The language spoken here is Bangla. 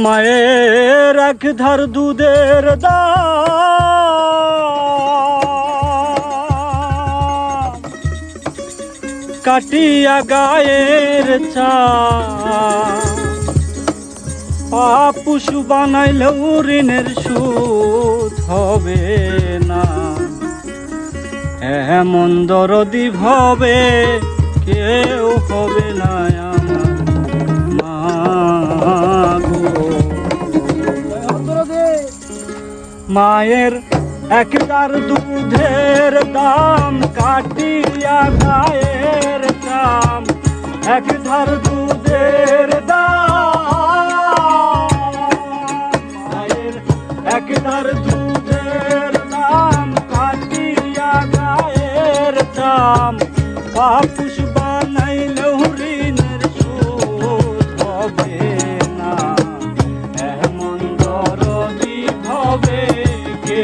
মায়ের এক ধার দুধের দাম কাটিয়া গায়ের চা পশু বানাইলেও ঋণের সুদ হবে না। এমন দরদি ভাবে কেউ হবে না আমার মা গো। মায়ের একদার দুধের দাম কাটিয়া গায়ের দাম, একধার দুধের দাম, মায়ের একধার দুধের দাম কাটিয়া গায়ের দাম, পাপুষ বানাইলেও ঋণের সুদ হবে না। এমন দরদি ভাবে কে